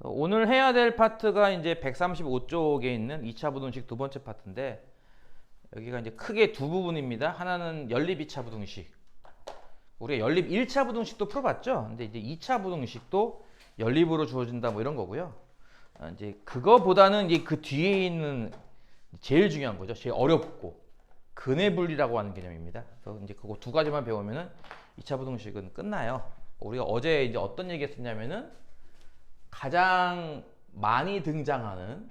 오늘 해야 될 파트가 이제 135쪽에 있는 2차 부등식 두 번째 파트인데, 여기가 이제 크게 두 부분입니다. 하나는 연립 2차 부등식. 우리가 연립 1차 부등식도 풀어봤죠? 근데 이제 2차 부등식도 연립으로 주어진다 뭐 이런 거고요. 이제 그거보다는 이제 그 뒤에 있는 제일 중요한 거죠. 제일 어렵고 근해 분리라고 하는 개념입니다. 그래서 이제 그거 두 가지만 배우면은 2차 부등식은 끝나요. 우리가 어제 이제 어떤 얘기 했었냐면은 가장 많이 등장하는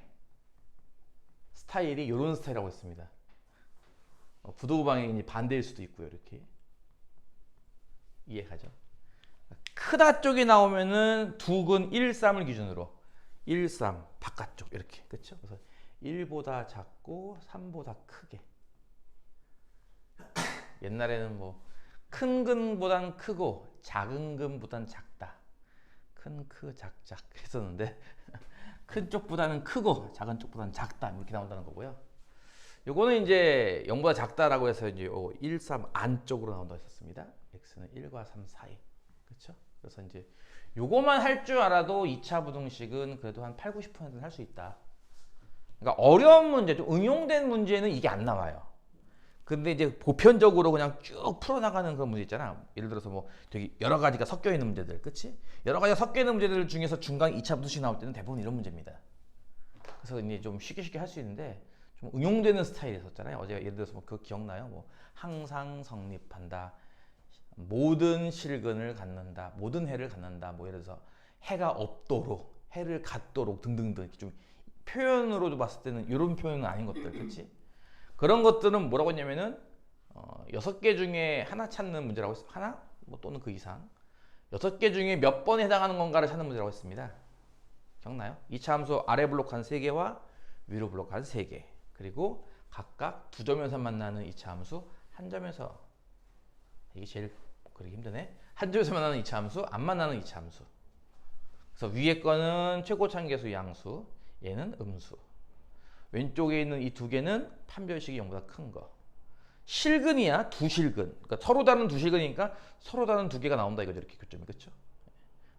스타일이 이런 스타일이라고 했습니다. 부도방향이 반대일 수도 있고요. 이렇게 이해가죠? 크다 쪽이 나오면은 두근 1, 3을 기준으로 1, 3 바깥쪽 이렇게, 그렇죠? 그래서 1보다 작고 3보다 크게. 옛날에는 뭐 큰 근보단 크고 작은 근보단 작다. 큰, 크, 작작 했었는데 큰 쪽보다는 크고 작은 쪽보다는 작다 이렇게 나온다는 거고요. 요거는 이제 0보다 작다라고 해서 이제 1, 3 안쪽으로 나온다고 했었습니다. x는 1과 3 사이. 그렇죠? 그래서 이제 요거만 할 줄 알아도 2차 부등식은 그래도 한 8, 90%는 할 수 있다. 그러니까 어려운 문제, 좀 응용된 문제는 이게 안 나와요. 근데 이제 보편적으로 그냥 쭉 풀어나가는 그런 문제 있잖아. 예를 들어서 뭐 되게 여러 가지가 섞여 있는 문제들, 그치? 여러 가지가 섞여 있는 문제들 중에서 중간 2차 부등식 나올 때는 대부분 이런 문제입니다. 그래서 이제 좀 쉽게 할 수 있는데 좀 응용되는 스타일이었잖아요. 어제 예를 들어서 뭐 그거 기억나요? 뭐 항상 성립한다, 모든 실근을 갖는다, 모든 해를 갖는다. 뭐 예를 들어서 해가 없도록, 해를 갖도록 등등등 이렇게 좀 표현으로 봤을 때는 이런 표현은 아닌 것들, 그치? 그런 것들은 뭐라고 했냐면은 6개 중에 하나 찾는 문제라고 했어요. 하나? 뭐 또는 그 이상. 6개 중에 몇 번에 해당하는 건가를 찾는 문제라고 했습니다. 기억나요? 2차 함수 아래 블록 한 3개와 위로 블록 한 3개. 그리고 각각 두 점에서 만나는 2차 함수, 한 점에서, 이게 제일 그리기 힘드네. 한 점에서 만나는 2차 함수, 안 만나는 2차 함수. 그래서 위에 거는 최고차계수 양수, 얘는 음수. 왼쪽에 있는 이 두 개는 판별식이 0보다 큰 거. 실근이야, 두 실근. 그러니까 서로 다른 두 실근이니까 서로 다른 두 개가 나온다 이거죠. 이렇게 교점이, 그렇죠?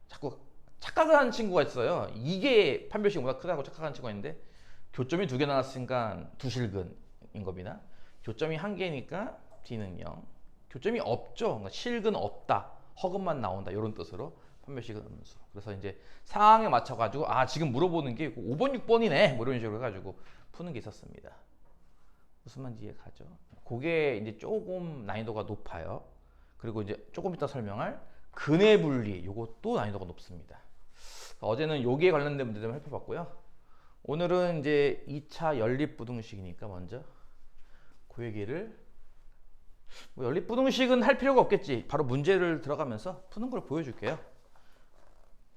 자꾸 착각을 하는 친구가 있어요. 이게 판별식이 0보다 크다고 착각하는 친구가 있는데 교점이 두 개 나왔으니까 두 실근인 겁니다. 교점이 한 개니까 D는 0. 교점이 없죠. 그러니까 실근 없다, 허근만 나온다 이런 뜻으로 판별식은 음수. 그래서 이제 상황에 맞춰가지고 지금 물어보는 게 5번, 6번이네 뭐 이런 식으로 해가지고 푸는 게 있었습니다. 무슨 말인지 이해가죠? 그게 이제 조금 난이도가 높아요. 그리고 이제 조금 이따 설명할 근해 분리, 이것도 난이도가 높습니다. 어제는 여기에 관련된 문제들 살펴봤고요. 오늘은 이제 2차 연립 부등식이니까 먼저 그 얘기를, 뭐 연립 부등식은 할 필요가 없겠지. 바로 문제를 들어가면서 푸는 걸 보여줄게요.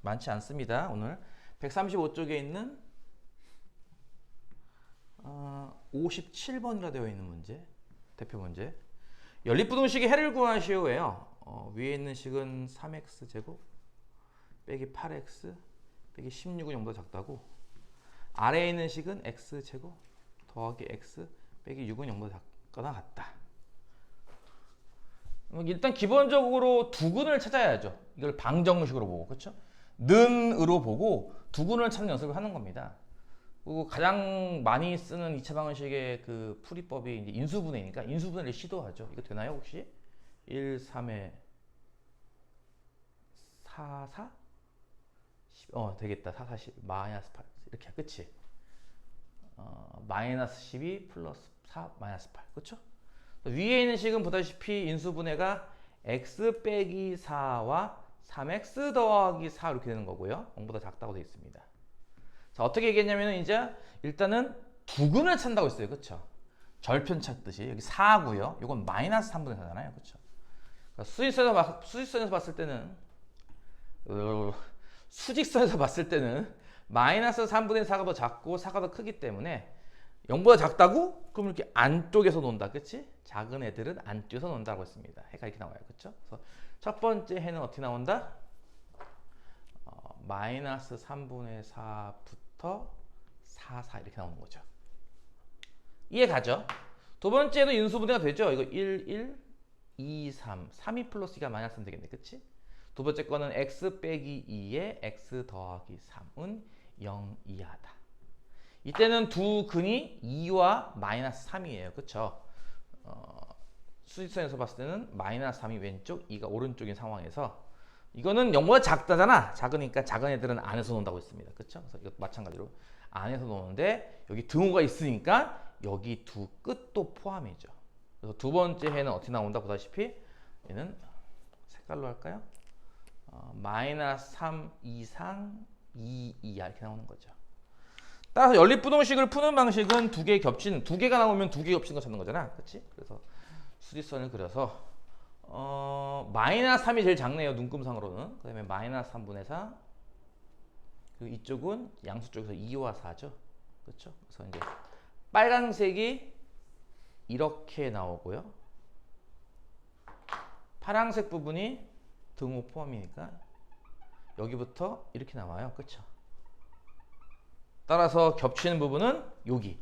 많지 않습니다. 오늘 135쪽에 있는 57번이라 되어 있는 문제, 대표 문제. 연립부등식의 해를 구하시오예요. 위에 있는 식은 3x 제곱 빼기 8x 빼기 16은 0보다 작다고, 아래에 있는 식은 x 제곱 더하기 x 빼기 6은 0보다 작거나 같다. 일단 기본적으로 두근을 찾아야죠. 이걸 방정식으로 보고, 그렇죠? 는으로 보고 두근을 찾는 연습을 하는 겁니다. 그리고 가장 많이 쓰는 2차 방정식의 그 풀이법이 이제 인수분해니까 인수분해를 시도하죠. 이거 되나요 혹시? 1, 3에 4, 4? 10, 되겠다. 4, 4, 10, 마이너스 8 이렇게, 그치? 마이너스 12 플러스 4, 마이너스 8, 그쵸? 위에 있는 식은 보다시피 인수분해가 x 빼기 4와 3x 더하기 4 이렇게 되는 거고요. 0보다 작다고 되어 있습니다. 자, 어떻게 얘기했냐면 이제 일단은 두근을 찾는다고 했어요. 그쵸? 절편 찾듯이 여기 4고요. 이건 마이너스 3분의 4잖아요. 그쵸? 그러니까 수직선에서 봤을 때는 수직선에서 봤을 때는 마이너스 3분의 4가 더 작고 4가 더 크기 때문에 0보다 작다고? 그럼 이렇게 안쪽에서 논다. 그치? 작은 애들은 안쪽에서 논다고 했습니다. 해가 이렇게 나와요. 그쵸? 그래서 첫 번째 해는 어떻게 나온다? 마이너스 3분의 4부터 4, 4 이렇게 나오는 거죠. 이해 가죠? 두 번째도 인수분해가 되죠. 이거 1, 1, 2, 3. 3, 2 플러스 2가 마이너스 3 되겠네. 그치? 두 번째 거는 x 빼기 2에 x 더하기 3은 0 이하다. 이때는 두 근이 2와 마이너스 3이에요. 그쵸? 수직선에서 봤을 때는 마이너스 3이 왼쪽, 2가 오른쪽인 상황에서 이거는 0보다 작다잖아. 작으니까 작은 애들은 안에서 논다고 했습니다. 그쵸? 그래서 이것도 마찬가지로 안에서 노는데 여기 등호가 있으니까 여기 두 끝도 포함이죠. 그래서 두 번째 해는 어떻게 나온다 보다시피 얘는 색깔로 할까요? 마이너스 3 이상 2 이하 이렇게 나오는 거죠. 따라서 연립부동식을 푸는 방식은 두 개 겹치는, 두 개가 나오면 두 개 겹치는 거 찾는 거잖아. 그렇지? 그래서 수직선을 그려서 마이너스 3이 제일 작네요. 눈금상으로는. 그 다음에 마이너스 3분의 4. 그리고 이쪽은 양수 쪽에서 2와 4죠. 그렇죠? 그래서 이제 빨간색이 이렇게 나오고요. 파란색 부분이 등호 포함이니까 여기부터 이렇게 나와요. 그렇죠? 따라서 겹치는 부분은 여기.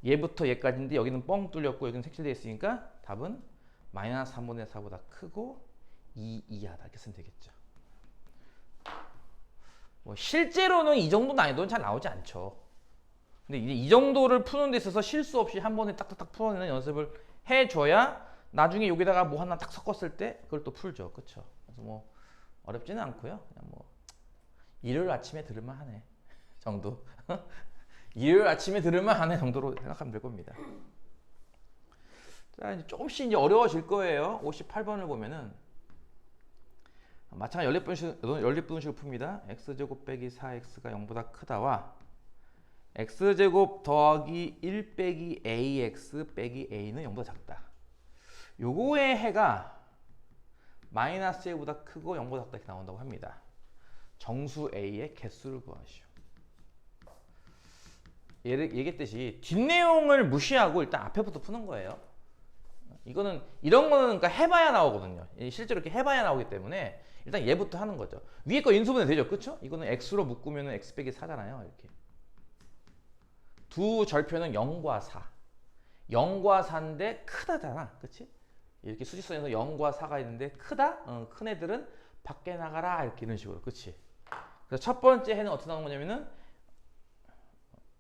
얘부터 얘까지인데 여기는 뻥 뚫렸고 여기는 색칠되어 있으니까 답은 마이너스 3분의 4보다 크고 2 이하다. 이렇게 쓰면 되겠죠. 뭐 실제로는 이 정도 난이도는 잘 나오지 않죠. 근데 이제 이 정도를 푸는 데 있어서 실수 없이 한 번에 딱딱딱 풀어내는 연습을 해줘야 나중에 여기다가 뭐 하나 딱 섞었을 때 그걸 또 풀죠. 그쵸? 그래서 뭐 어렵지는 않고요. 그냥 뭐 일요일 아침에 들을만 하네 정도. 일요일 아침에 들을만 하네 정도로 생각하면 될 겁니다. 자, 이제 조금씩 이제 어려워질 거예요. 58번을 보면은 마찬가지 연립분식을 풉니다. x제곱 빼기 4x가 0보다 크다와 x제곱 더하기 1 빼기 ax 빼기 a는 0보다 작다. 요거의 해가 마이너스 a보다 크고 0보다 작다 이렇게 나온다고 합니다. 정수 a의 개수를 구하시오. 얘기했듯이 뒷내용을 무시하고 일단 앞에부터 푸는 거예요. 이거는 이런 거는 그러니까 해봐야 나오거든요. 실제로 이렇게 해봐야 나오기 때문에 일단 얘부터 하는 거죠. 위에 거 인수분해 되죠, 그렇죠? 이거는 x로 묶으면 x 빼기 4잖아요, 이렇게. 두 절표는 0과 4. 0과 4인데 크다잖아, 그렇지? 이렇게 수직선에서 0과 4가 있는데 크다? 큰 애들은 밖에 나가라 이렇게 이런 식으로, 그렇지? 그래서 첫 번째 해는 어떻게 나오는 거냐면은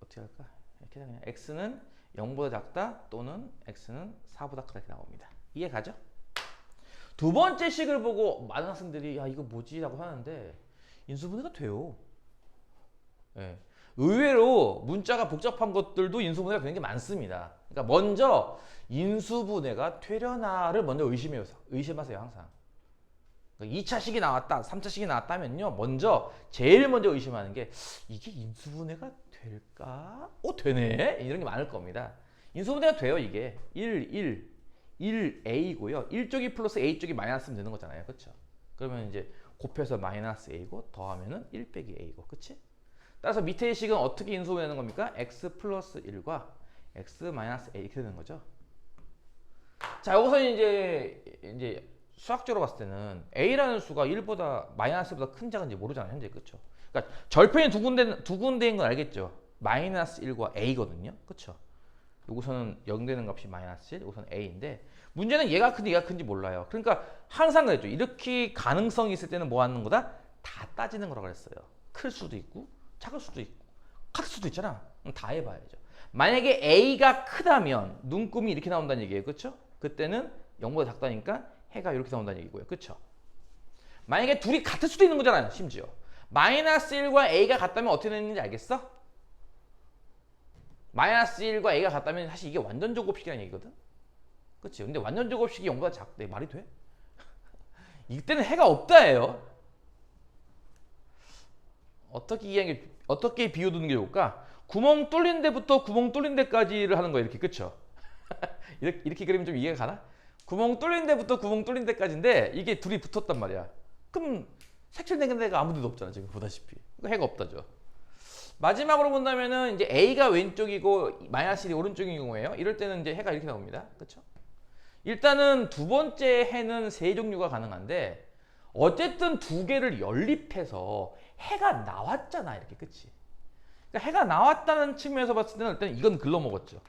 어떻게 할까? 이렇게 그냥 x는 0보다 작다 또는 x는 4보다 크다 이렇게 나옵니다. 이해 가죠? 두 번째 식을 보고 많은 학생들이 야 이거 뭐지? 라고 하는데 인수분해가 돼요. 예. 의외로 문자가 복잡한 것들도 인수분해가 되는 게 많습니다. 그러니까 먼저 인수분해가 되려나를 먼저 의심하세요 항상. 그러니까 2차식이 나왔다, 3차식이 나왔다면요 먼저 제일 먼저 의심하는 게 이게 인수분해가 될까? 되네? 이런 게 많을 겁니다. 인수분해가 돼요 이게 1A고요. 1쪽이 플러스 A쪽이 마이너스면 되는 거잖아요. 그렇죠? 그러면 이제 곱해서 마이너스 A고 더하면은 1 빼기 A고. 그치? 따라서 밑에의 식은 어떻게 인수분해하는 겁니까? X 플러스 1과 X 마이너스 A 이렇게 되는 거죠. 자, 여기서 이제 수학적으로 봤을 때는 A라는 수가 1보다 마이너스보다 큰 작은지 모르잖아요. 현재. 그렇죠? 그러니까 절편이 두 군데인 건 알겠죠? 마이너스 1과 A거든요. 그렇죠? 여기서는 0 되는 값이 마이너스 1, 여기서는 A인데 문제는 얘가 큰지 얘가 큰지 몰라요. 그러니까 항상 그랬죠. 이렇게 가능성이 있을 때는 뭐 하는 거다? 다 따지는 거라고 그랬어요. 클 수도 있고 작을 수도 있고 같을 수도 있잖아. 다 해봐야죠. 만약에 A가 크다면 눈금이 이렇게 나온다는 얘기예요. 그렇죠? 그때는 0보다 작다니까 해가 이렇게 나온다는 얘기고요. 그렇죠? 만약에 둘이 같을 수도 있는 거잖아요. 심지어. 마이너스 1과 A가 같다면 어떻게 되는지 알겠어? 마이너스 1과 A가 같다면 사실 이게 완전 제곱식이라는 얘기거든? 그치? 근데 완전 제곱식이 0보다 작대. 말이 돼? 이때는 해가 없다예요. 어떻게 비워두는 게 좋을까? 구멍 뚫린 데부터 구멍 뚫린 데까지를 하는 거예요. 이렇게. 그쵸? 이렇게 그리면 좀 이해가 가나? 구멍 뚫린 데부터 구멍 뚫린 데까지인데 이게 둘이 붙었단 말이야. 그럼 색칠된 데가 아무 데도 없잖아. 지금 보다시피. 해가 없다죠. 마지막으로 본다면은 이제 A가 왼쪽이고 마이너스 1이 오른쪽인 경우에요. 이럴 때는 이제 해가 이렇게 나옵니다. 그렇죠? 일단은 두 번째 해는 세 종류가 가능한데 어쨌든 두 개를 연립해서 해가 나왔잖아. 이렇게. 그치? 그러니까 해가 나왔다는 측면에서 봤을 때는 일단 이건 글러먹었죠.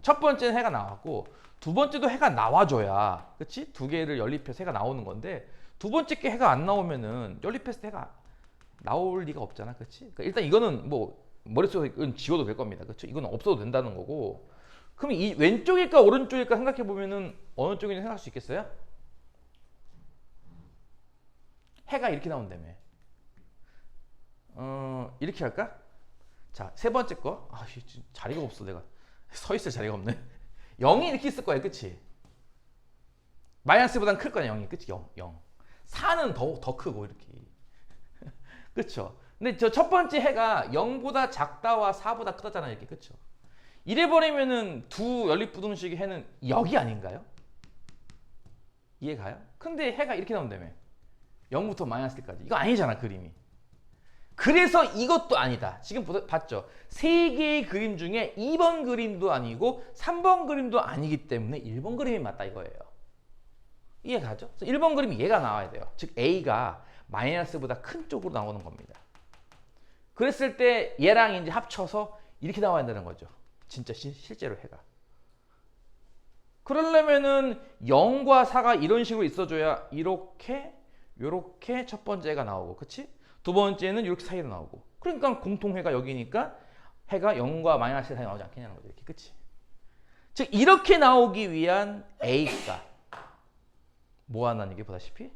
첫 번째는 해가 나왔고 두 번째도 해가 나와줘야, 그치? 두 개를 연립해서 해가 나오는 건데 두 번째 게 해가 안 나오면은 연립했을 때 해가 나올 리가 없잖아, 그치? 그러니까 일단 이거는 뭐 머릿속에 이건 지워도 될 겁니다, 그치? 이건 없어도 된다는 거고. 그럼 이 왼쪽일까 오른쪽일까 생각해 보면은 어느 쪽인지 생각할 수 있겠어요? 해가 이렇게 나온다며. 이렇게 할까? 자, 세 번째 거. 아, 자리가 없어, 내가. 서 있을 자리가 없네. 0이 이렇게 있을 거야, 그치? 마이너스보단 클 거야, 0이. 그치? 0, 0. 4는 더 크고, 이렇게. 그쵸? 근데 저 첫 번째 해가 0보다 작다와 4보다 크다잖아요, 이렇게. 그쵸? 이래버리면은 두 연립부등식의 해는 여기 아닌가요? 이해 가요? 근데 해가 이렇게 나온다며. 0부터 마이너스 1까지. 이거 아니잖아, 그림이. 그래서 이것도 아니다. 지금 봤죠? 세 개의 그림 중에 2번 그림도 아니고 3번 그림도 아니기 때문에 1번 그림이 맞다 이거예요. 이해 가죠? 그래서 1번 그림이 얘가 나와야 돼요. 즉 A가 마이너스보다 큰 쪽으로 나오는 겁니다. 그랬을 때 얘랑 이제 합쳐서 이렇게 나와야 된다는 거죠. 진짜 실제로 해가. 그러려면은 0과 4가 이런 식으로 있어줘야 이렇게 요렇게 첫 번째가 나오고, 그치? 두 번째는 이렇게 사이로 나오고. 그러니까 공통해가 여기니까 해가 0과 마이너스 사이 나오지 않겠냐는 거죠. 이렇게, 그치? 즉 이렇게 나오기 위한 A가 뭐 하나는 이게 보다시피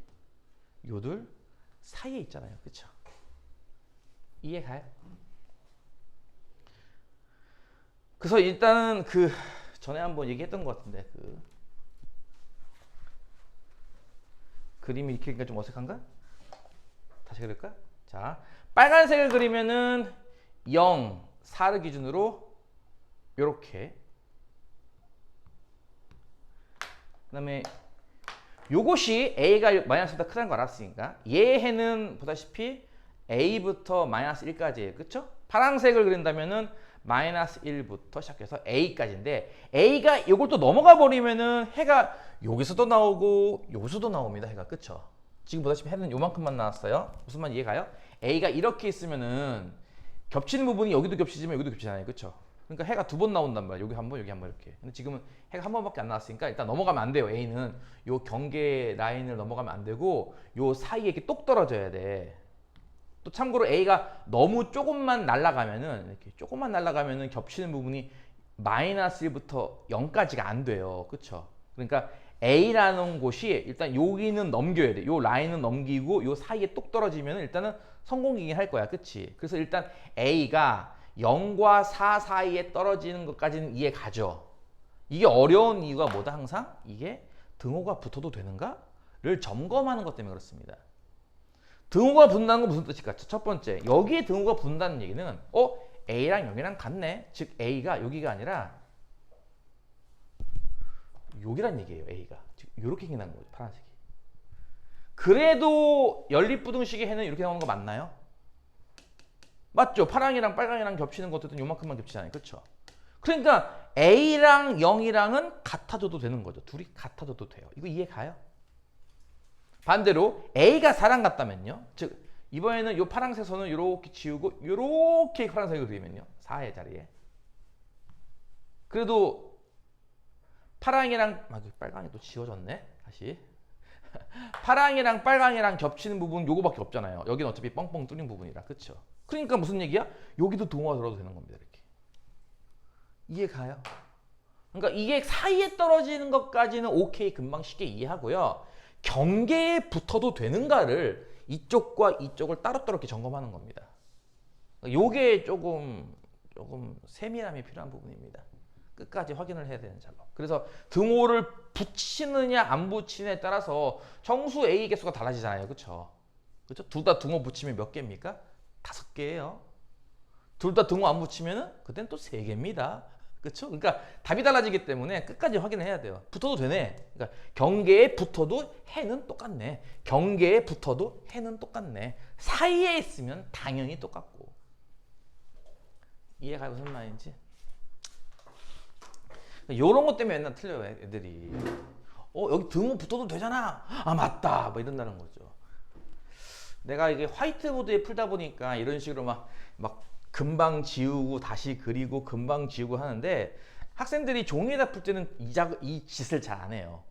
요들 사이에 있잖아요. 그쵸? 이해 가요? 그래서 일단은 그 전에 한번 얘기했던 것 같은데 그 그림이 이렇게 좀 어색한가? 다시 그릴까? 자, 빨간색을 그리면은 0, 4를 기준으로 요렇게. 그 다음에 요것이 A가 마이너스보다 크다는 거 알았으니까 얘 해는 보다시피 A부터 마이너스 1까지예요. 그쵸? 파란색을 그린다면은 마이너스 1부터 시작해서 A까지인데 A가 이걸 또 넘어가 버리면은 해가 여기서도 나오고 여기서도 나옵니다. 해가. 그쵸? 지금 보다시피 해는 요만큼만 나왔어요. 무슨 말 이해가요? A가 이렇게 있으면은 겹치는 부분이 여기도 겹치지만 여기도 겹치잖아요. 그쵸? 그러니까 해가 두 번 나온단 말이에요. 여기 한 번, 여기 한 번 이렇게. 근데 지금은 해가 한 번밖에 안 나왔으니까 일단 넘어가면 안 돼요. A는 요 경계 라인을 넘어가면 안 되고 요 사이에 이렇게 똑 떨어져야 돼. 또 참고로 A가 너무 조금만 날아가면은 이렇게 조금만 날아가면은 겹치는 부분이 마이너스 1부터 0까지가 안 돼요. 그쵸? 그러니까 A라는 곳이 일단 여기는 넘겨야 돼. 요 라인은 넘기고 요 사이에 똑 떨어지면 일단은 성공이긴 할 거야. 그치? 그래서 일단 A가 0과 4 사이에 떨어지는 것까지는 이해 가죠. 이게 어려운 이유가 뭐다? 항상 이게 등호가 붙어도 되는가를 점검하는 것 때문에 그렇습니다. 등호가 붙는다는 건 무슨 뜻일까? 첫 번째, 여기에 등호가 붙는다는 얘기는 A랑 0이랑 같네. 즉 A가 여기가 아니라 여기란 얘기예요. A가 즉 이렇게 생긴 거죠. 파란색이. 그래도 연립부등식의 해는 이렇게 나오는 거 맞나요? 맞죠? 파랑이랑 빨강이랑 겹치는 것들은 요만큼만 겹치잖아요. 그렇죠? 그러니까 A랑 0이랑은 같아져도 되는 거죠. 둘이 같아져도 돼요. 이거 이해 가요? 반대로 A가 4랑 같다면요. 즉 이번에는 요 파란색 선을 이렇게 지우고 이렇게 파란색을 그리면요. 4의 자리에. 그래도 파랑이랑 빨강이 또 지워졌네. 다시. 파랑이랑 빨강이랑 겹치는 부분 요거밖에 없잖아요. 여기는 어차피 뻥뻥 뚫린 부분이라. 그렇죠? 그러니까 무슨 얘기야? 여기도 등호가 들어도 되는 겁니다. 이렇게. 이해 가요? 그러니까 이게 사이에 떨어지는 것까지는 오케이, 금방 쉽게 이해하고요. 경계에 붙어도 되는가를 이쪽과 이쪽을 따로따로 이렇게 점검하는 겁니다. 요게 조금 세밀함이 필요한 부분입니다. 끝까지 확인을 해야 되는 작업. 그래서 등호를 붙이느냐 안 붙이느냐에 따라서 정수 A 개수가 달라지잖아요. 그렇죠? 그렇죠? 둘 다 등호 붙이면 몇 개입니까? 5개예요. 둘 다 등호 안 붙이면은 그땐 또 3개입니다. 그렇죠? 그러니까 답이 달라지기 때문에 끝까지 확인을 해야 돼요. 붙어도 되네. 그러니까 경계에 붙어도 해는 똑같네. 경계에 붙어도 해는 똑같네. 사이에 있으면 당연히 똑같고. 이해가 무슨 말인지? 이런 것 때문에 맨날 틀려요, 애들이. 여기 등호 붙어도 되잖아. 아, 맞다. 뭐 이런다는 거죠. 내가 이게 화이트보드에 풀다 보니까 이런 식으로 막 금방 지우고 다시 그리고 금방 지우고 하는데 학생들이 종이에다 풀 때는 이 짓을 잘 안 해요.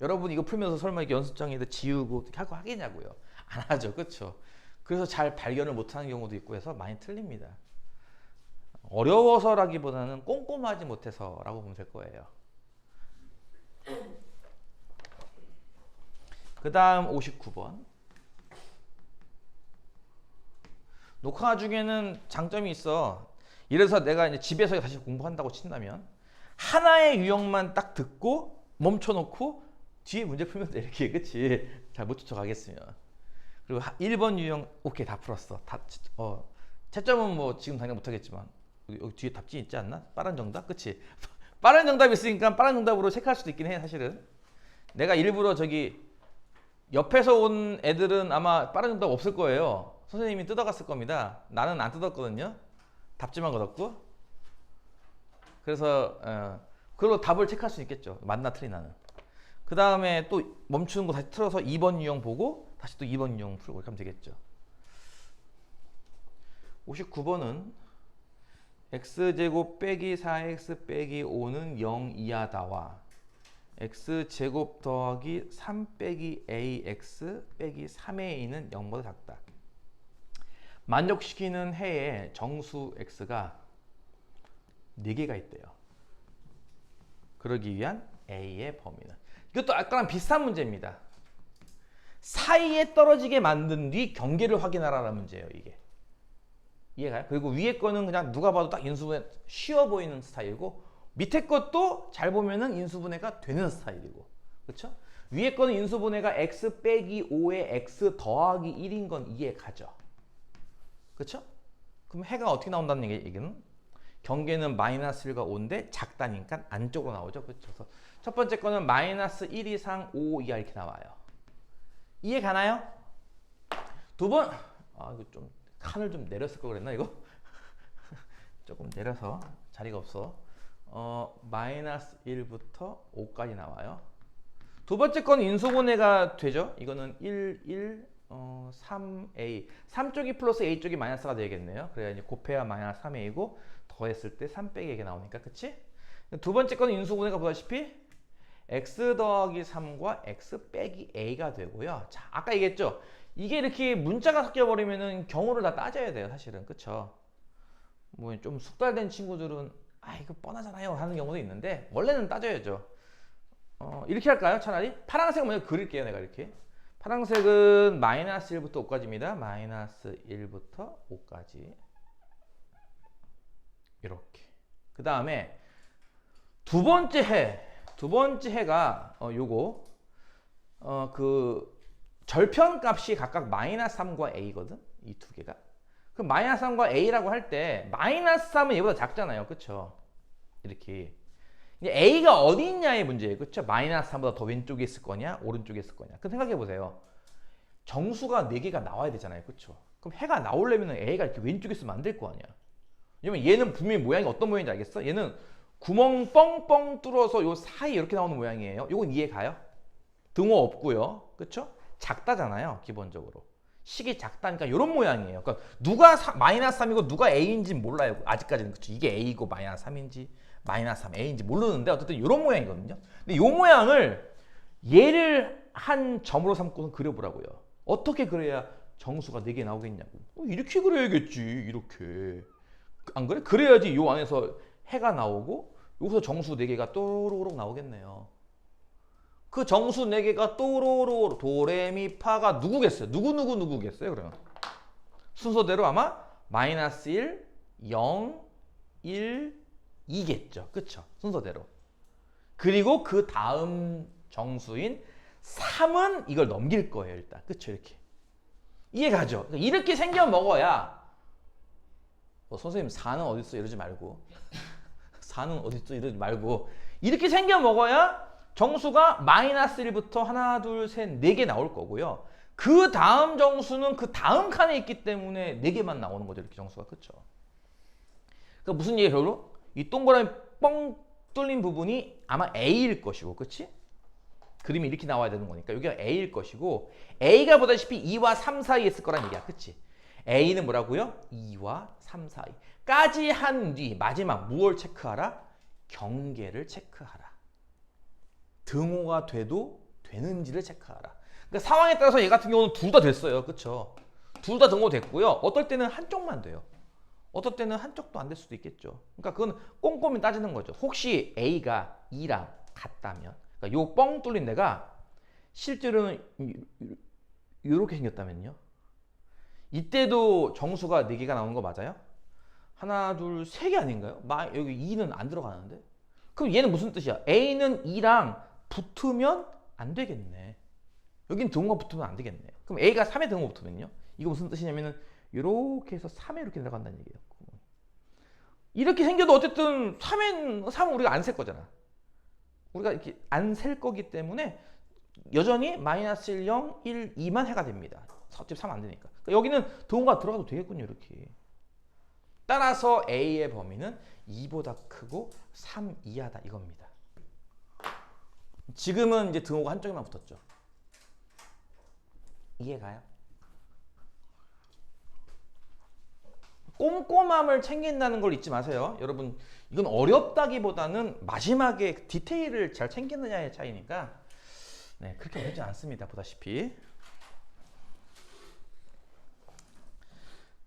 여러분 이거 풀면서 설마 이렇게 연습장에다 지우고 하고 하겠냐고요. 안 하죠. 그렇죠? 그래서 잘 발견을 못하는 경우도 있고 해서 많이 틀립니다. 어려워서라기보다는 꼼꼼하지 못해서라고 보면 될 거예요. 그 다음 59번. 녹화 중에는 장점이 있어. 이래서 내가 이제 집에서 다시 공부한다고 친다면 하나의 유형만 딱 듣고 멈춰놓고 뒤에 문제 풀면 돼. 이렇게. 그치? 잘 못 쫓아가겠으면. 그리고 1번 유형 오케이 다 풀었어. 채점은 뭐 지금 당장 못하겠지만 여기 뒤에 답지 있지 않나? 빠른 정답? 그치? 빠른 정답 있으니까 빠른 정답으로 체크할 수도 있긴 해 사실은. 내가 일부러 저기 옆에서 온 애들은 아마 빠른 정답 없을 거예요. 선생님이 뜯어갔을 겁니다. 나는 안 뜯었거든요. 답지만 걷었고. 그래서 그걸로 답을 체크할 수 있겠죠. 맞나 틀리나는. 그 다음에 또 멈추는 거 다시 틀어서 2번 유형 보고 다시 또 2번 유형 풀고 이렇게 하면 되겠죠. 59번은 x제곱 빼기 4x 빼기 5는 0 이하다와 x제곱 더하기 3 빼기 ax 빼기 3의 a는 0보다 작다. 만족시키는 해에 정수 x가 4개가 있대요. 그러기 위한 a의 범위는. 이것도 아까랑 비슷한 문제입니다. 사이에 떨어지게 만든 뒤 경계를 확인하라는 문제예요. 이게. 이해가요? 그리고 위에 거는 그냥 누가 봐도 딱 인수분해 쉬워 보이는 스타일이고 밑에 것도 잘 보면은 인수분해가 되는 스타일이고. 그렇죠? 위에 거는 인수분해가 x 빼기 5에 x 더하기 1인 건 이해가죠. 그렇죠? 그럼 해가 어떻게 나온다는 얘기는 경계는 마이너스 1과 5인데 작다니까 안쪽으로 나오죠. 그렇죠? 그래서 첫 번째 거는 마이너스 1 이상 5 이하 이렇게 나와요. 이해 가나요? 두 번, 이거 좀 칸을 좀 내렸을 걸 그랬나 이거? 조금 내려서 자리가 없어. 마이너스 1부터 5까지 나와요. 두 번째 건 인수분해가 되죠. 이거는 1, 3a. 3쪽이 플러스 a쪽이 마이너스가 되겠네요. 그래야 이제 곱해야 마이너스 3a고 더했을 때 3 빼기 이게 나오니까, 그치? 두 번째 거는 인수분해가 보다시피 x 더하기 3과 x 빼기 a가 되고요. 자, 아까 얘기했죠? 이게 이렇게 문자가 섞여버리면은 경우를 다 따져야 돼요, 사실은. 그쵸? 뭐 좀 숙달된 친구들은 이거 뻔하잖아요 하는 경우도 있는데 원래는 따져야죠. 이렇게 할까요? 차라리 파란색 먼저 그릴게요. 내가 이렇게 파란색은 마이너스 1부터 5까지입니다. 마이너스 1부터 5까지 이렇게. 그 다음에 두 번째 해가 요거 그 절편값이 각각 마이너스 3과 a거든. 이 두 개가. 그럼 마이너스 3과 a라고 할 때 마이너스 3은 얘보다 작잖아요. 그쵸? 이렇게. 이제 a가 어디 있냐의 문제예요. 그쵸? 마이너스 3보다 더 왼쪽에 있을 거냐 오른쪽에 있을 거냐. 그럼 생각해 보세요. 정수가 4개가 나와야 되잖아요. 그쵸? 그럼 해가 나오려면 a가 이렇게 왼쪽에 있으면 안 될 거 아니야. 왜냐면 얘는 분명히 모양이 어떤 모양인지 알겠어? 얘는 구멍 뻥뻥 뚫어서 요 사이 이렇게 나오는 모양이에요. 요건 이해 가요? 등호 없고요. 그쵸? 작다잖아요. 기본적으로. 식이 작다니까 이런 모양이에요. 그러니까 누가 마이너스 3이고 누가 a인지 몰라요. 아직까지는. 그쵸? 이게 a이고 마이너스 3인지 마이너스 3 a인지 모르는데 어쨌든 이런 모양이거든요. 근데 이 모양을 얘를 한 점으로 삼고서 그려보라고요. 어떻게 그래야 정수가 4개 나오겠냐고. 이렇게 그려야겠지. 이렇게. 안 그래? 그래야지 요 안에서 해가 나오고 여기서 정수 4개가 또로록 나오겠네요. 그 정수 4개가 또로로 도레미파가 누구겠어요? 누구겠어요? 그러면 순서대로 아마 마이너스 1, 0, 1, 2겠죠. 그쵸? 순서대로. 그리고 그 다음 정수인 3은 이걸 넘길 거예요. 일단. 그쵸? 이렇게. 이해가죠? 그러니까 이렇게 생겨 먹어야 선생님 4는 어딨어? 이러지 말고 4는 어딨어? 이러지 말고 이렇게 생겨 먹어야 정수가 마이너스 1부터 하나, 둘, 셋, 4개 나올 거고요. 그 다음 정수는 그 다음 칸에 있기 때문에 4개만 나오는 거죠. 이렇게 정수가. 그쵸? 그러니까 무슨 얘기예요? 별로? 이 동그라미 뻥 뚫린 부분이 아마 A일 것이고, 그치? 그림이 이렇게 나와야 되는 거니까 여기가 A일 것이고 A가 보다시피 2와 3 사이에 있을 거란 얘기야. 그치? A는 뭐라고요? 2와 3 사이 까지 한 뒤 마지막 무엇을 체크하라? 경계를 체크하라. 등호가 돼도 되는지를 체크하라. 그러니까 상황에 따라서 얘 같은 경우는 둘 다 됐어요. 그렇죠? 둘 다 등호 됐고요. 어떨 때는 한쪽만 돼요. 어떨 때는 한쪽도 안 될 수도 있겠죠. 그러니까 그건 꼼꼼히 따지는 거죠. 혹시 A가 2랑 같다면, 그러니까 요 뻥 뚫린 데가 실제로는 이렇게 생겼다면요. 이때도 정수가 4개가 나오는 거 맞아요? 하나, 둘, 3개 아닌가요? 여기 2는 안 들어가는데? 그럼 얘는 무슨 뜻이야? A는 2랑 붙으면 안 되겠네. 여긴 등호가 붙으면 안 되겠네. 그럼 A가 3에 등호가 붙으면요? 이거 무슨 뜻이냐면은 이렇게 해서 3에 이렇게 들어간다는 얘기예요. 이렇게 생겨도 어쨌든 3은 우리가 안 셀 거잖아. 우리가 이렇게 안 셀 거기 때문에 여전히 마이너스 1, 0, 1, 2만 해가 됩니다. 어차피 3 안 되니까. 그러니까 여기는 등호가 들어가도 되겠군요. 이렇게. 따라서 A의 범위는 2보다 크고 3 이하다 이겁니다. 지금은 이제 등호가 한쪽에만 붙었죠. 이해가요? 꼼꼼함을 챙긴다는 걸 잊지 마세요. 여러분, 이건 어렵다기보다는 마지막에 디테일을 잘 챙기느냐의 차이니까 네, 그렇게 어렵지 않습니다. 보다시피.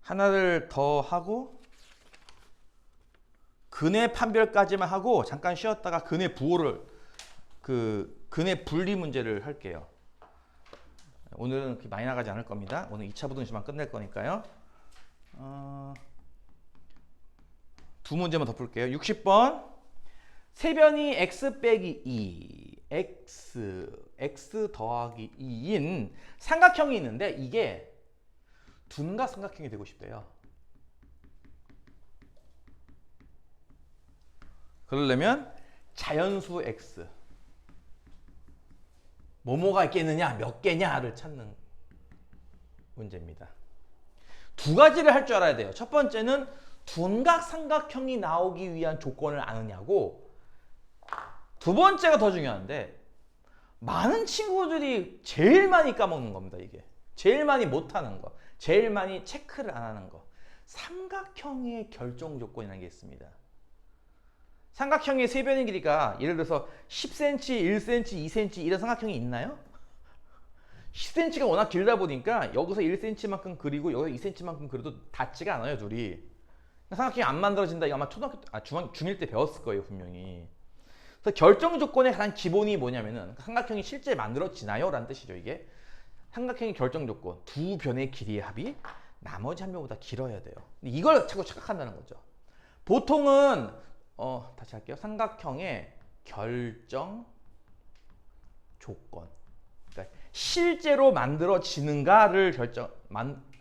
하나를 더 하고 근의 판별까지만 하고 잠깐 쉬었다가 근의 부호를 근의 분리 문제를 할게요. 오늘은 그렇게 많이 나가지 않을 겁니다. 오늘 2차 부등식만 끝낼 거니까요. 두 문제만 더 풀게요. 60번. 세변이 x 빼기 2, x 더하기 2인 삼각형이 있는데 이게 둔각 삼각형이 되고 싶대요. 그러려면 자연수 x 뭐뭐가 있겠느냐, 몇 개냐를 찾는 문제입니다. 두 가지를 할 줄 알아야 돼요. 첫 번째는 둔각 삼각형이 나오기 위한 조건을 아느냐고, 두 번째가 더 중요한데 많은 친구들이 제일 많이 까먹는 겁니다. 이게 제일 많이 못하는 거, 제일 많이 체크를 안 하는 거, 삼각형의 결정 조건이라는 게 있습니다. 삼각형의 세변의 길이가 예를 들어서 10cm, 1cm, 2cm 이런 삼각형이 있나요? 10cm가 워낙 길다 보니까 여기서 1cm만큼 그리고 여기서 2cm만큼 그려도 닿지가 않아요, 둘이. 삼각형이 안 만들어진다. 이거 아마 중1 때 배웠을 거예요, 분명히. 그래서 결정 조건의 가장 기본이 뭐냐면은 삼각형이 실제 만들어지나요? 라는 뜻이죠, 이게. 삼각형의 결정 조건, 두 변의 길이의 합이 나머지 한 변보다 길어야 돼요. 이걸 자꾸 착각한다는 거죠. 보통은 다시 할게요. 삼각형의 결정 조건. 그러니까 실제로 만들어지는가를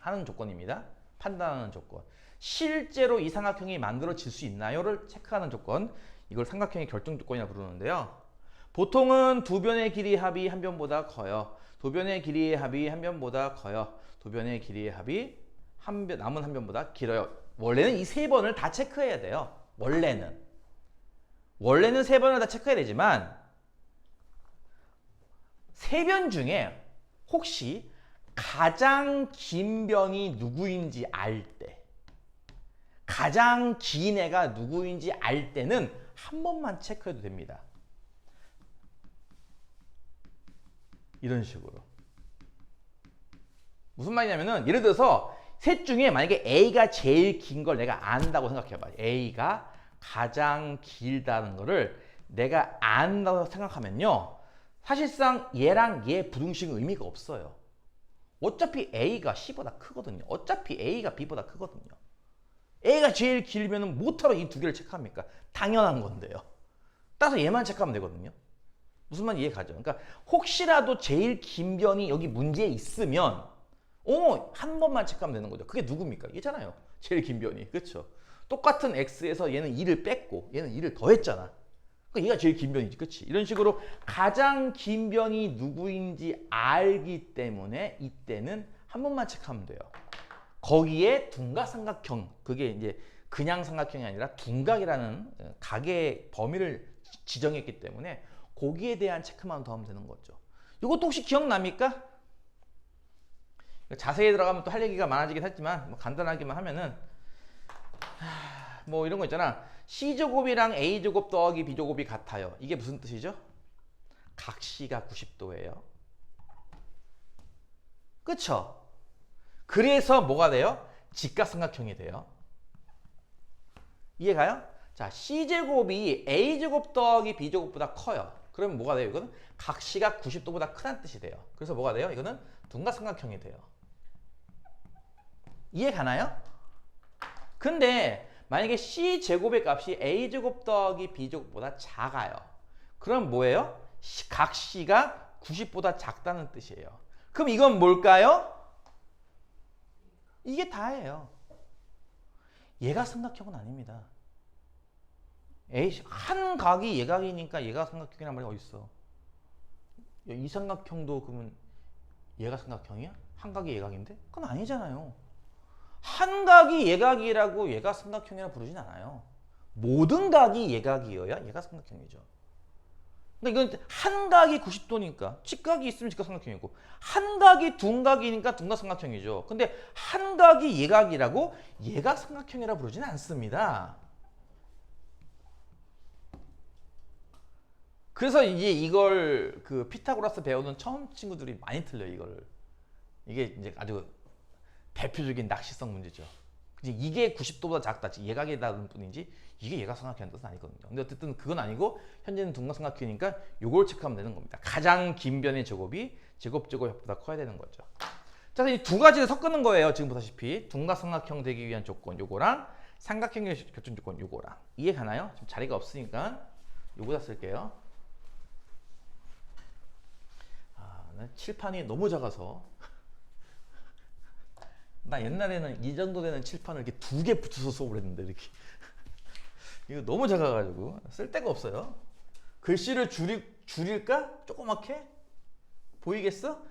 하는 조건입니다. 판단하는 조건. 실제로 이 삼각형이 만들어질 수 있나요를 체크하는 조건. 이걸 삼각형의 결정 조건이라고 부르는데요. 보통은 두 변의 길이 합이 한 변보다 커요. 두 변의 길이의 합이 한 변보다 커요. 두 변의 길이의 합이 남은 한 변보다 길어요. 원래는 이 세 번을 다 체크해야 돼요. 원래는 세 번을 다 체크해야 되지만 세 변 중에 혹시 가장 긴 변이 누구인지 알 때, 가장 긴 애가 누구인지 알 때는 한 번만 체크해도 됩니다. 이런 식으로. 무슨 말이냐면은 예를 들어서 셋 중에 만약에 A가 제일 긴 걸 내가 안다고 생각해봐요. A가 가장 길다는 거를 내가 안다고 생각하면요, 사실상 얘랑 얘 부등식은 의미가 없어요. 어차피 A가 C보다 크거든요. 어차피 A가 B보다 크거든요. A가 제일 길면은 뭐하러 이 두 개를 체크합니까? 당연한 건데요. 따라서 얘만 체크하면 되거든요. 무슨 말인지 이해가죠? 그러니까 혹시라도 제일 긴 변이 여기 문제에 있으면 한 번만 체크하면 되는 거죠. 그게 누굽니까? 얘잖아요. 제일 긴 변이. 그렇죠? 똑같은 x에서 얘는 2를 뺐고 얘는 2를 더했잖아. 그러니까 얘가 제일 긴 변이지. 그렇지? 이런 식으로 가장 긴 변이 누구인지 알기 때문에 이때는 한 번만 체크하면 돼요. 거기에 둔각 삼각형, 그게 이제 그냥 삼각형이 아니라 둔각이라는 각의 범위를 지정했기 때문에 거기에 대한 체크만 더 하면 되는 거죠. 이것도 혹시 기억납니까? 자세히 들어가면 또 할 얘기가 많아지긴 하지만 간단하게만 하면은 뭐 이런 거 있잖아. C제곱이랑 A제곱 더하기 B제곱이 같아요. 이게 무슨 뜻이죠? 각시가 90도예요. 그쵸? 그래서 뭐가 돼요? 직각삼각형이 돼요. 이해가요? 자, C제곱이 A제곱 더하기 B제곱보다 커요. 그러면 뭐가 돼요? 이거는 각시가 90도보다 크다는 뜻이 돼요. 그래서 뭐가 돼요? 이거는 둔각삼각형이 돼요. 이해가나요? 근데 만약에 C제곱의 값이 A제곱 더하기 B제곱보다 작아요. 그럼 뭐예요? 각시가 90보다 작다는 뜻이에요. 그럼 이건 뭘까요? 이게 다예요. 얘가 삼각형은 아닙니다. 한 각이 예각이니까 얘가 삼각형이란 말이 어딨어? 이 삼각형도 그러면 얘가 삼각형이야? 한 각이 예각인데? 그건 아니잖아요. 한 각이 예각이라고 얘가 삼각형이라 부르진 않아요. 모든 각이 예각이어야 얘가 삼각형이죠. 근데 이건 한 각이 90도니까 직각이 있으면 직각삼각형이고 한 각이 둔각이니까 둔각삼각형이죠. 근데 한 각이 예각이라고 예각삼각형이라 부르지는 않습니다. 그래서 이제 이걸 그 피타고라스 배우는 처음 친구들이 많이 틀려요. 이거를. 이게 이제 아주 대표적인 낚시성 문제죠. 이게 90도보다 작다, 예각이다는 뿐이지 이게 예각삼각형이라는 뜻은 아니거든요. 근데 어쨌든 그건 아니고 현재는 둔각삼각형이니까 요걸 체크하면 되는 겁니다. 가장 긴 변의 제곱이 제곱제곱보다 커야 되는 거죠. 자, 이 두 가지를 섞는 거예요. 지금 보다시피 둔각삼각형 되기 위한 조건 요거랑 삼각형의 결정 조건 요거랑. 이해 가나요? 지금 자리가 없으니까 요거다 쓸게요. 칠판이 너무 작아서 나 옛날에는 이 정도 되는 칠판을 이렇게 2개 붙여서 써버렸는데 이렇게 이거 너무 작아가지고 쓸 데가 없어요. 글씨를 줄일까? 조그맣게? 보이겠어?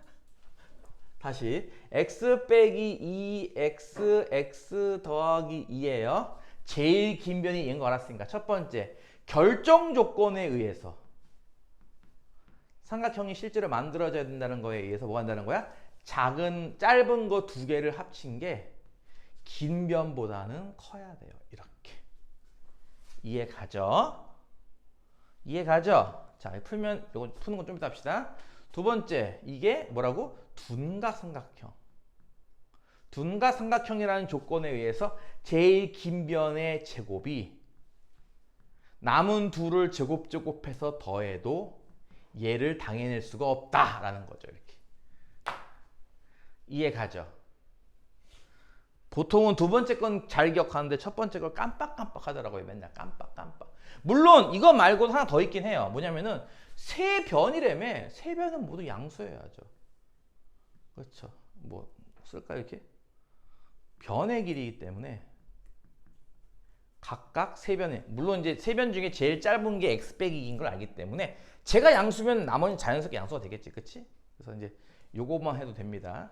다시 x 빼기 2x x 더하기 2예요. 제일 긴 변이 얘인 거 알았으니까 첫 번째 결정 조건에 의해서 삼각형이 실제로 만들어져야 된다는 거에 의해서 뭐 한다는 거야? 짧은 거 2개를 합친 게 긴 변보다는 커야 돼요. 이렇게. 이해 가죠? 이해 가죠? 자, 풀면 이거 푸는 건 좀 이따 합시다. 두 번째, 이게 뭐라고? 둔각삼각형. 둔각삼각형이라는 조건에 의해서 제일 긴 변의 제곱이 남은 둘을 제곱해서 더해도 얘를 당해낼 수가 없다라는 거죠. 이렇게. 이해 가죠? 보통은 두 번째 건 잘 기억하는데 첫 번째 걸 깜빡깜빡 하더라고요. 맨날 깜빡깜빡. 물론 이거 말고도 하나 더 있긴 해요. 뭐냐면은 세 변이라며. 세 변은 모두 양수여야죠. 그렇죠. 뭐 쓸까요 이렇게? 변의 길이이기 때문에 각각 세 변에, 물론 이제 세 변 중에 제일 짧은 게 x 빼기 2인 걸 알기 때문에 제가 양수면 나머지 자연스럽게 양수가 되겠지. 그치? 그래서 이제 요거만 해도 됩니다.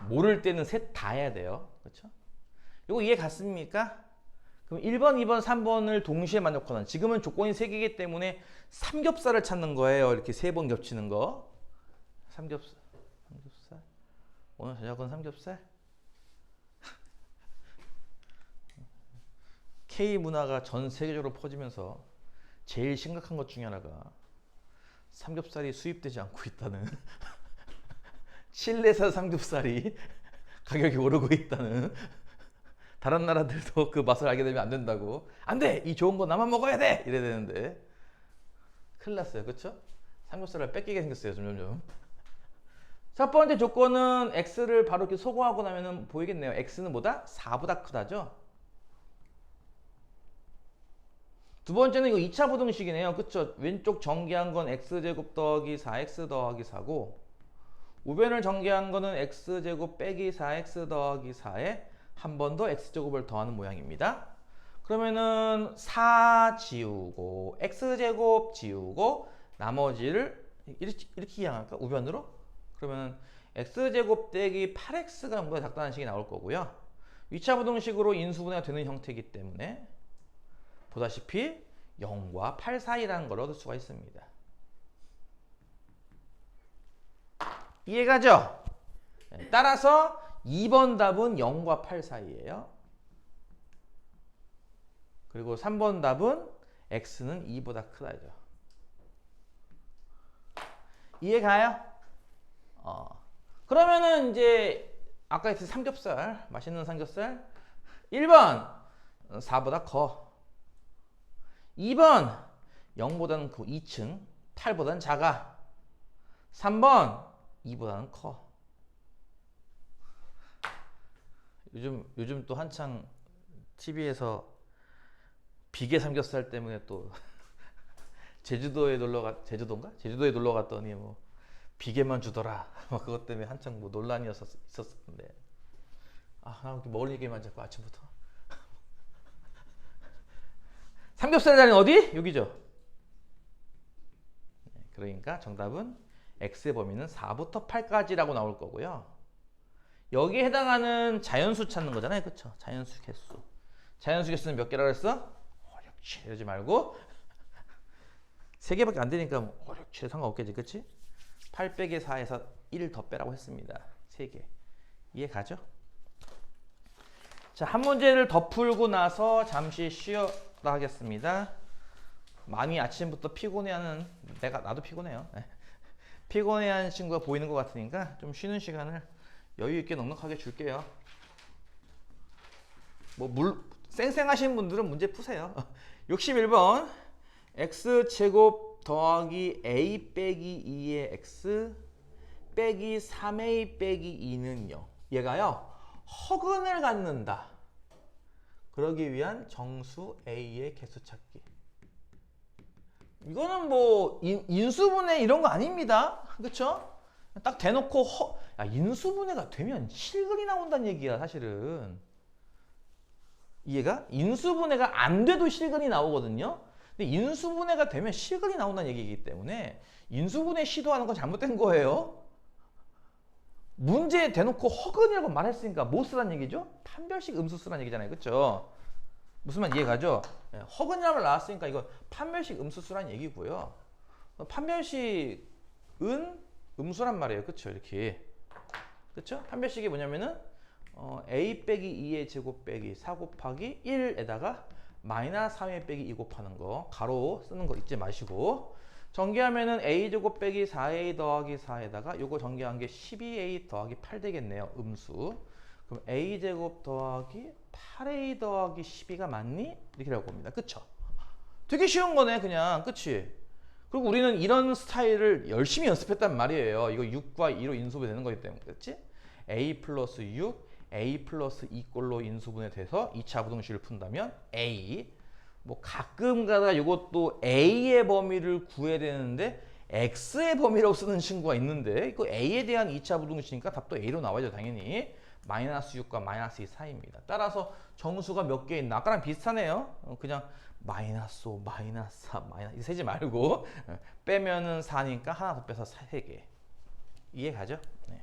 모를 때는 셋 다 해야 돼요. 그렇죠? 이거 이해 갔습니까? 그럼 1번, 2번, 3번을 동시에 만족하는, 지금은 조건이 3개이기 때문에 삼겹살을 찾는 거예요. 이렇게 3번 겹치는 거. 삼겹살. 오늘 저녁은 삼겹살? K 문화가 전 세계적으로 퍼지면서 제일 심각한 것 중에 하나가 삼겹살이 수입되지 않고 있다는 칠레산 삼겹살이 가격이 오르고 있다는, 다른 나라들도 그 맛을 알게 되면 안 된다고, 안 돼! 이 좋은 거 나만 먹어야 돼! 이래야 되는데 큰일 났어요. 그쵸? 삼겹살을 뺏기게 생겼어요. 점점점. 첫 번째 조건은 x를 바로 이렇게 소거하고 나면은 보이겠네요. x는 뭐다? 4보다 크다죠? 두 번째는 이거 2차 부등식이네요. 그쵸? 왼쪽 전개한 건 x제곱 더하기 4x 더하기 4고, 우변을 전개한 거는 x제곱 빼기 4x 더하기 4에 한 번 더 x제곱을 더하는 모양입니다. 그러면은 4 지우고 x제곱 지우고 나머지를 이렇게 이항할까? 우변으로? 그러면 x제곱 빼기 8x가 뭔가 작다는 식이 나올 거고요. 2차 부등식으로 인수분해가 되는 형태이기 때문에 보다시피 0과 8 사이라는 걸 얻을 수가 있습니다. 이해가죠? 따라서 2번 답은 0과 8 사이예요. 그리고 3번 답은 x는 2보다 크다죠. 이해가요? 그러면은 이제 아까 했던 삼겹살, 맛있는 삼겹살 1번 4보다 커. 2번 0보다는 크 2층 8보다는 작아. 3번 2보다는 커. 요즘 또 한창 TV에서 비계 삼겹살 때문에 또 제주도에 놀러 갔더니 뭐 비계만 주더라. 막 그것 때문에 한창 뭐 논란이 있었는데. 나 먹을 얘기만 자꾸 아침부터. 삼겹살 자리는 어디? 여기죠. 그러니까 정답은 x의 범위는 4부터 8까지라고 나올 거고요. 여기에 해당하는 자연수 찾는 거잖아요. 그쵸? 자연수 개수. 자연수 개수는 몇 개라고 했어? 어렵지. 이러지 말고 3개밖에 안 되니까 뭐 어렵지. 상관없겠지. 그치? 8 빼기 4에서 1 더 빼라고 했습니다. 3개. 이해 가죠? 자, 한 문제를 더 풀고 나서 잠시 쉬어라 하겠습니다. 많이 아침부터 피곤해하는 나도 피곤해요. 피곤해하는 친구가 보이는 것 같으니까 좀 쉬는 시간을 여유 있게 넉넉하게 줄게요. 쌩쌩하신 분들은 문제 푸세요. 61번 x제곱 더하기 a 빼기 2의 x 빼기 3a 빼기 2는 0. 얘가요 허근을 갖는다. 그러기 위한 정수 a의 개수 찾기. 이거는 뭐 인수분해 이런 거 아닙니다. 그쵸? 딱 대놓고 인수분해가 되면 실근이 나온다는 얘기야 사실은. 이해가? 인수분해가 안 돼도 실근이 나오거든요. 근데 인수분해가 되면 실근이 나온다는 얘기이기 때문에 인수분해 시도하는 건 잘못된 거예요. 문제에 대놓고 허근이라고 말했으니까 뭐 쓰란 얘기죠? 판별식 음수 쓰란 얘기잖아요. 그쵸? 무슨 말 이해가죠? 허근이라고 나왔으니까 이거 판별식 음수 쓰란 얘기고요. 판별식은 음수란 말이에요. 그쵸? 이렇게. 그쵸? 판별식이 뭐냐면은 a 빼기 2의 제곱 빼기 4 곱하기 1에다가 마이너스 3의 빼기 2 곱하는 거 가로 쓰는 거 잊지 마시고 전개하면은 a 제곱 빼기 4a 더하기 4에다가 요거 전개한 게 12a 더하기 8 되겠네요. 음수. 그럼 a 제곱 더하기 8a 더하기 12가 맞니? 이렇게 라고 봅니다. 그쵸? 되게 쉬운 거네 그냥. 그치? 그리고 우리는 이런 스타일을 열심히 연습했단 말이에요. 이거 6과 2로 인수분해 되는 거기 때문에. 그치? a 플러스 6, a 플러스 2꼴로 인수분해 돼서 2차 부등식을 푼다면 a. 뭐 가끔 가다가 이것도 a의 범위를 구해야 되는데 x의 범위라고 쓰는 친구가 있는데 이거 a에 대한 2차 부등식이니까 답도 a로 나와야죠 당연히. 마이너스 6과 마이너스 2 사이입니다. 따라서 정수가 몇 개 있나? 아까랑 비슷하네요. 그냥 마이너스 5, 마이너스 4, 마이너스 세지 말고 빼면은 4니까 하나 더 빼서 3개. 이해 가죠? 네.